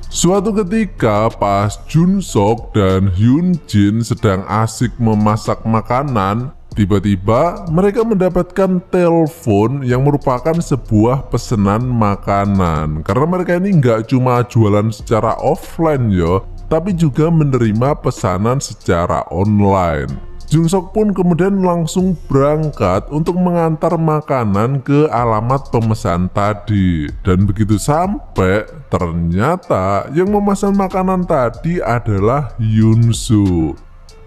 Suatu ketika pas Jun Sok dan Hyun Jin sedang asik memasak makanan, tiba-tiba mereka mendapatkan telepon yang merupakan sebuah pesanan makanan. Karena mereka ini nggak cuma jualan secara offline yo, tapi juga menerima pesanan secara online. Jung Sok pun kemudian langsung berangkat untuk mengantar makanan ke alamat pemesan tadi. Dan begitu sampai, ternyata yang memesan makanan tadi adalah Yoon Soo.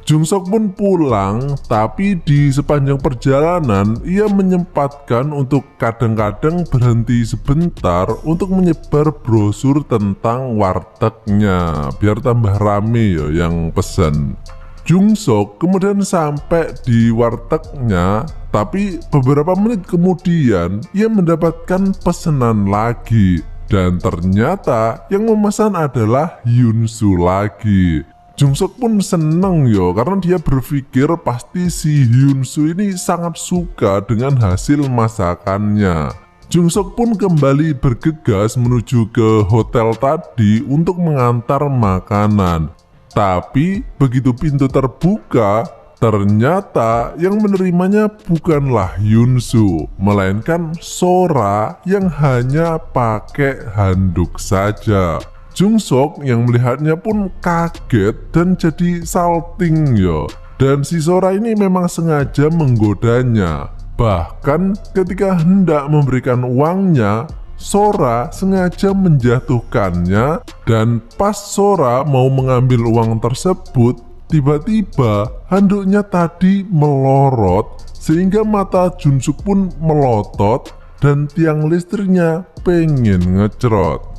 Jung Sok pun pulang, tapi di sepanjang perjalanan ia menyempatkan untuk kadang-kadang berhenti sebentar untuk menyebar brosur tentang wartegnya, biar tambah rame yo yang pesen. Jung Sok kemudian sampai di wartegnya, tapi beberapa menit kemudian ia mendapatkan pesanan lagi. Dan ternyata yang memesan adalah Yoon Soo lagi. Jung Sok pun seneng yo, karena dia berpikir pasti si Yoon Soo ini sangat suka dengan hasil masakannya. Jung Sok pun kembali bergegas menuju ke hotel tadi untuk mengantar makanan. Tapi begitu pintu terbuka, ternyata yang menerimanya bukanlah Yoon Soo, melainkan Sora yang hanya pakai handuk saja. Jung Sok yang melihatnya pun kaget dan jadi salting yo. Dan si Sora ini memang sengaja menggodanya. Bahkan ketika hendak memberikan uangnya, Sora sengaja menjatuhkannya, dan pas Sora mau mengambil uang tersebut, tiba-tiba handuknya tadi melorot sehingga mata Jun Suk pun melotot dan tiang listriknya pengen ngecrot.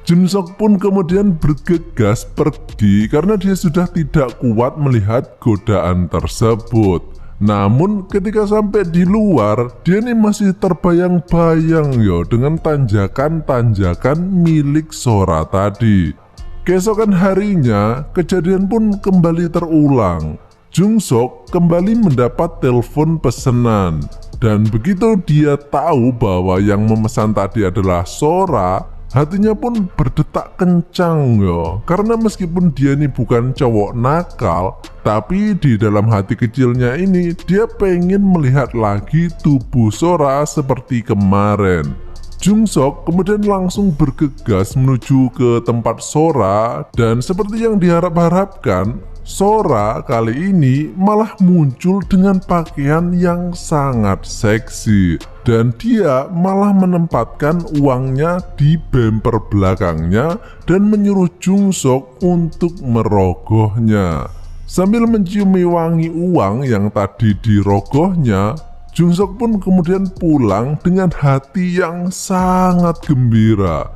Jun Sok pun kemudian bergegas pergi karena dia sudah tidak kuat melihat godaan tersebut. Namun ketika sampai di luar, dia ini masih terbayang-bayang yo dengan tanjakan-tanjakan milik Sora tadi. Keesokan harinya, kejadian pun kembali terulang. Jung Sok kembali mendapat telepon pesanan. Dan begitu dia tahu bahwa yang memesan tadi adalah Sora, hatinya pun berdetak kencang yo. Karena meskipun dia ini bukan cowok nakal, tapi di dalam hati kecilnya ini dia pengen melihat lagi tubuh Sora seperti kemarin. Jung Sok kemudian langsung bergegas menuju ke tempat Sora, dan seperti yang diharap-harapkan, Sora kali ini malah muncul dengan pakaian yang sangat seksi. Dan dia malah menempatkan uangnya di bemper belakangnya dan menyuruh Jung Sok untuk merogohnya. Sambil menciumi wangi uang yang tadi dirogohnya, Jung Sok pun kemudian pulang dengan hati yang sangat gembira.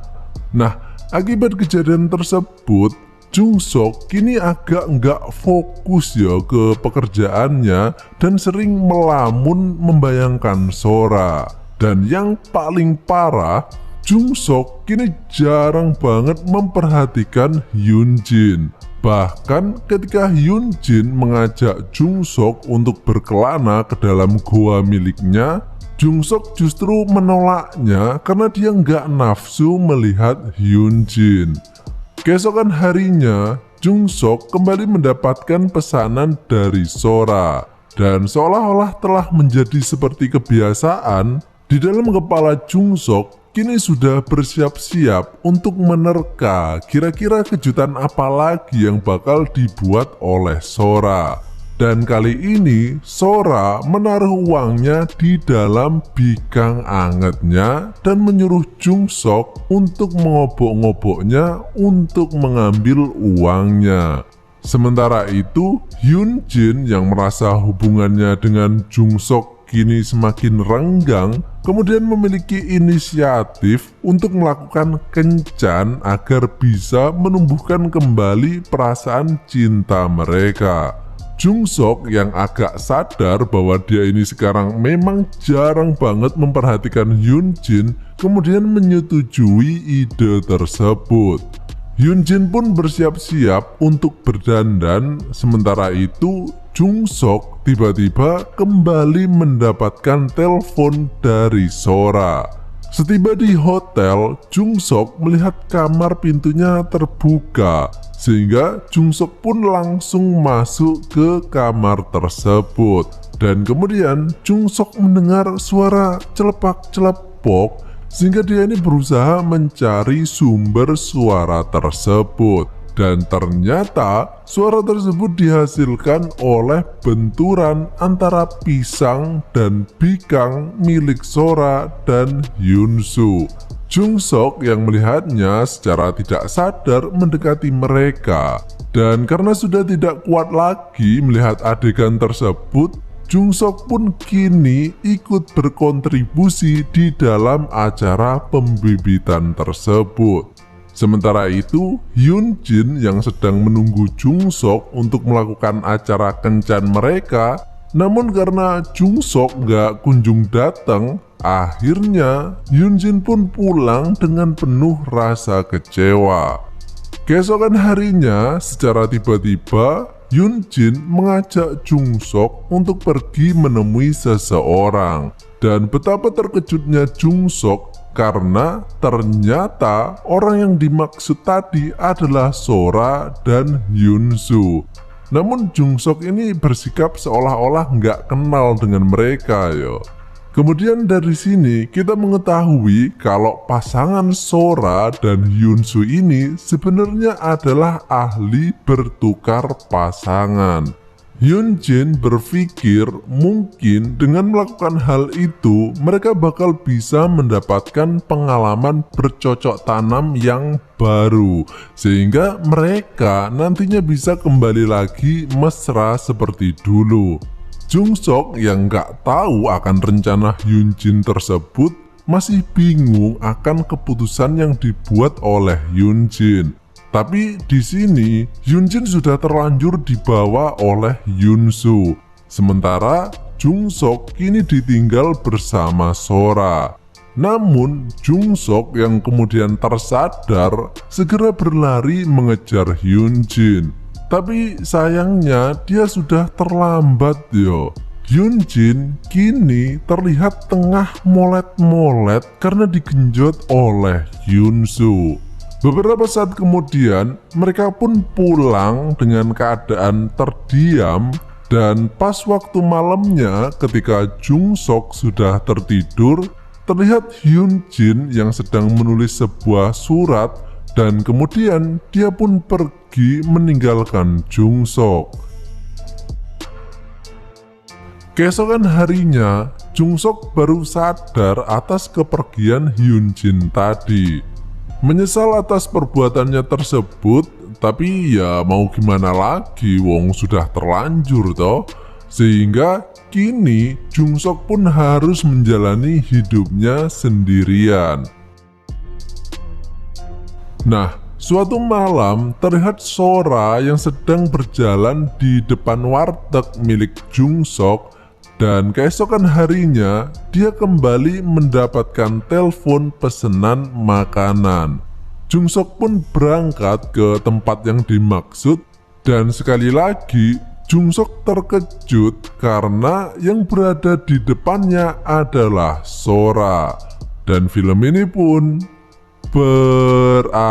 Nah, akibat kejadian tersebut, Jung Sok kini agak nggak fokus ya ke pekerjaannya dan sering melamun membayangkan Sora. Dan yang paling parah, Jung Sok kini jarang banget memperhatikan Hyun Jin. Bahkan ketika Hyun Jin mengajak Jung Sok untuk berkelana ke dalam goa miliknya, Jung Sok justru menolaknya karena dia nggak nafsu melihat Hyun Jin. Keesokan harinya, Jung Sok kembali mendapatkan pesanan dari Sora. Dan seolah-olah telah menjadi seperti kebiasaan, di dalam kepala Jung Sok kini sudah bersiap-siap untuk menerka kira-kira kejutan apa lagi yang bakal dibuat oleh Sora. Dan kali ini Sora menaruh uangnya di dalam bikang angetnya dan menyuruh Jung Sok untuk mengobok-ngoboknya untuk mengambil uangnya. Sementara itu, Hyun Jin yang merasa hubungannya dengan Jung Sok kini semakin renggang, kemudian memiliki inisiatif untuk melakukan kencan agar bisa menumbuhkan kembali perasaan cinta mereka. Jung Sok yang agak sadar bahwa dia ini sekarang memang jarang banget memperhatikan Hyun Jin, kemudian menyetujui ide tersebut. Hyun Jin pun bersiap-siap untuk berdandan, sementara itu Jung Sok tiba-tiba kembali mendapatkan telepon dari Sora. Setiba di hotel, Jung Sok melihat kamar pintunya terbuka, sehingga Jung Sok pun langsung masuk ke kamar tersebut. Dan kemudian Jung Sok mendengar suara celepak-celepok, sehingga dia ini berusaha mencari sumber suara tersebut. Dan ternyata suara tersebut dihasilkan oleh benturan antara pisang dan bikang milik Sora dan Hyunsu. Jung Sok yang melihatnya secara tidak sadar mendekati mereka. Dan karena sudah tidak kuat lagi melihat adegan tersebut, Jung Sok pun kini ikut berkontribusi di dalam acara pembibitan tersebut. Sementara itu, Hyun Jin yang sedang menunggu Jung Sok untuk melakukan acara kencan mereka, namun karena Jung Sok gak kunjung datang, akhirnya Hyun Jin pun pulang dengan penuh rasa kecewa. Keesokan harinya, secara tiba-tiba, Hyun Jin mengajak Jung Sok untuk pergi menemui seseorang. Dan betapa terkejutnya Jung Sok karena ternyata orang yang dimaksud tadi adalah Sora dan Hyunsu. Namun Jung Sok ini bersikap seolah-olah nggak kenal dengan mereka yo. Kemudian dari sini kita mengetahui kalau pasangan Sora dan Hyunsu ini sebenarnya adalah ahli bertukar pasangan. Hyun Jin berpikir mungkin dengan melakukan hal itu mereka bakal bisa mendapatkan pengalaman bercocok tanam yang baru, sehingga mereka nantinya bisa kembali lagi mesra seperti dulu. Jung Sok yang gak tahu akan rencana Hyun Jin tersebut masih bingung akan keputusan yang dibuat oleh Hyun Jin. Tapi di sini Hyun Jin sudah terlanjur dibawa oleh Hyunsu. Sementara Jung Sok kini ditinggal bersama Sora. Namun Jung Sok yang kemudian tersadar segera berlari mengejar Hyun Jin. Tapi sayangnya dia sudah terlambat yo. Hyun Jin kini terlihat tengah molet-molet karena digenjot oleh Hyunsu. Beberapa saat kemudian, mereka pun pulang dengan keadaan terdiam dan pas waktu malamnya ketika Jung Sok sudah tertidur, terlihat Hyun Jin yang sedang menulis sebuah surat dan kemudian dia pun pergi meninggalkan Jung Sok. Keesokan harinya, Jung Sok baru sadar atas kepergian Hyun Jin tadi. Menyesal atas perbuatannya tersebut, tapi ya mau gimana lagi, wong sudah terlanjur toh. Sehingga kini Jung Sok pun harus menjalani hidupnya sendirian. Nah, suatu malam terlihat Sora yang sedang berjalan di depan warteg milik Jung Sok. Dan keesokan harinya, dia kembali mendapatkan telepon pesanan makanan. Jung Sok pun berangkat ke tempat yang dimaksud, dan sekali lagi, Jung Sok terkejut karena yang berada di depannya adalah Sora. Dan film ini pun berakhir.